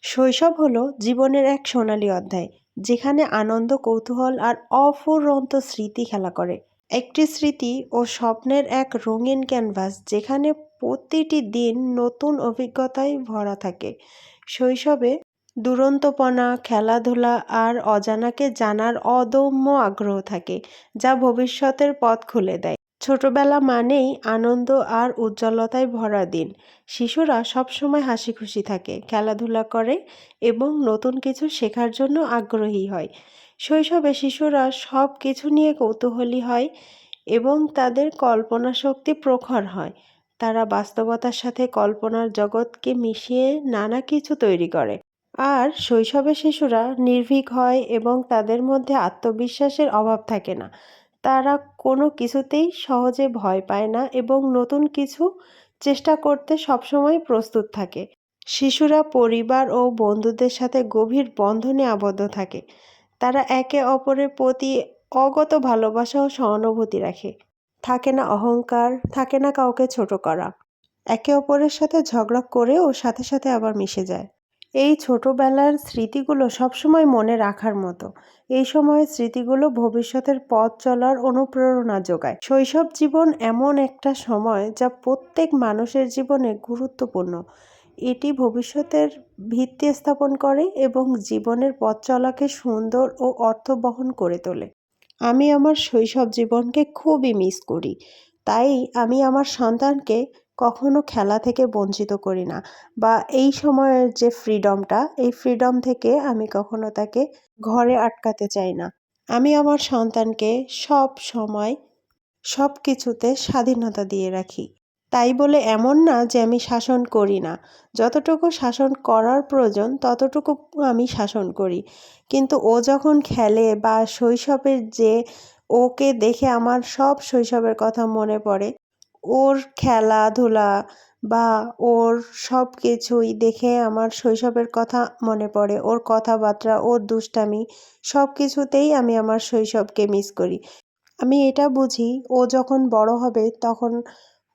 শৈশব হলো জীবনের এক সোনালী অধ্যায়, যেখানে আনন্দ, কৌতূহল আর অফুরন্ত স্মৃতি খেলা করে। একটি স্মৃতি ও স্বপ্নের এক রঙিন ক্যানভাস, যেখানে প্রতিটি দিন নতুন অভিজ্ঞতায় ভরা থাকে। শৈশবে দুরন্তপনা, খেলাধুলা আর অজানাকে জানার অদম্য আগ্রহ থাকে, যা ভবিষ্যতের পথ খুলে দেয়। ছোটবেলা মানেই আনন্দ আর উজ্জ্বলতায় ভরা দিন। শিশুরা সবসময় হাসিখুশি থাকে, খেলাধুলা করে এবং নতুন কিছু শেখার জন্য আগ্রহী হয়। শৈশবে শিশুরা সব কিছু নিয়ে কৌতূহলী হয় এবং তাদের কল্পনা শক্তি প্রখর হয়। তারা বাস্তবতার সাথে কল্পনার জগৎকে মিশিয়ে নানা কিছু তৈরি করে। আর শৈশবে শিশুরা নির্ভীক হয় এবং তাদের মধ্যে আত্মবিশ্বাসের অভাব থাকে না। তারা কোনো কিছুতেই সহজে ভয় পায় না এবং নতুন কিছু চেষ্টা করতে সবসময় প্রস্তুত থাকে। শিশুরা পরিবার ও বন্ধুদের সাথে গভীর বন্ধনে আবদ্ধ থাকে। তারা একে অপরের প্রতি অগত ভালোবাসা ও সহানুভূতি রাখে। থাকে না অহংকার, থাকে না কাউকে ছোট করা। একে অপরের সাথে ঝগড়া করেও সাথে সাথে আবার মিশে যায়। এই ছোটবেলার স্মৃতিগুলো সবসময় মনে রাখার মতো। এই সময়ের স্মৃতিগুলো ভবিষ্যতের পথ চলার অনুপ্রেরণা যোগায়। শৈশব জীবন এমন একটা সময় যা প্রত্যেক মানুষের জীবনে গুরুত্বপূর্ণ। এটি ভবিষ্যতের ভিত্তি স্থাপন করে এবং জীবনের পথ চলাকে সুন্দর ও অর্থবহন করে তোলে। আমি আমার শৈশব জীবনকে খুবই মিস করি। তাই আমি আমার সন্তানকে কখনো খেলা থেকে বঞ্চিত করি না, বা এই সময়ের যে ফ্রিডমটা, এই ফ্রিডম থেকে আমি কখনো তাকে ঘরে আটকাতে চাই না। আমি আমার সন্তানকে সব সময় সবকিছুতে স্বাধীনতা দিয়ে রাখি। তাই বলে এমন না যে আমি শাসন করি না। যতটুকু শাসন করার প্রয়োজন ততটুকু আমি শাসন করি। কিন্তু ও যখন খেলে বা শৈশবের যে, ওকে দেখে আমার সব শৈশবের কথা মনে পড়ে। ওর খেলাধুলা বা ওর সবকিছুই দেখে আমার শৈশবের কথা মনে পড়ে। ওর কথাবার্তা, ওর দুষ্টামি সবকিছুতেই আমি আমার শৈশবকে মিস করি। আমি এটা বুঝি ও যখন বড় হবে তখন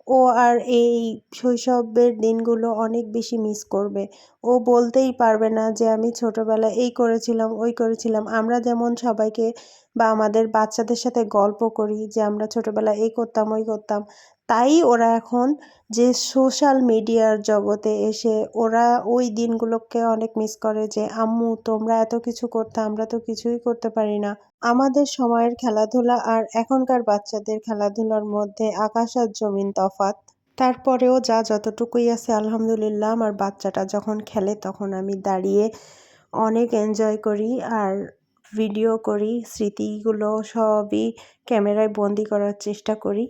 ও আর এই শৈশবের দিনগুলো অনেক বেশি মিস করবে। ও বলতেই পারবে না যে আমি ছোটবেলায় এই করেছিলাম, ওই করেছিলাম। আমরা যেমন সবাইকে বা আমাদের বাচ্চাদের সাথে গল্প করি যে আমরা ছোটবেলায় এই করতাম, ওই করতাম। তাই ওরা এখন যে সোশ্যাল মিডিয়ার জগতে এসে ওরা ওই দিনগুলোকে অনেক মিস করে যে, "আম্মু তোমরা এত কিছু করতে, আমরা তো কিছুই করতে পারি না।" আমাদের সময়ের খেলাধুলা আর এখনকার বাচ্চাদের খেলাধুলার মধ্যে আকাশ আর জমিন তফাত। তারপরেও যা যতটুকুই আছে আলহামদুলিল্লাহ, আমার বাচ্চাটা যখন খেলে তখন আমি দাঁড়িয়ে অনেক এনজয় করি আর ভিডিও করি। স্মৃতিগুলো সবই ক্যামেরায় বন্দি করার চেষ্টা করি।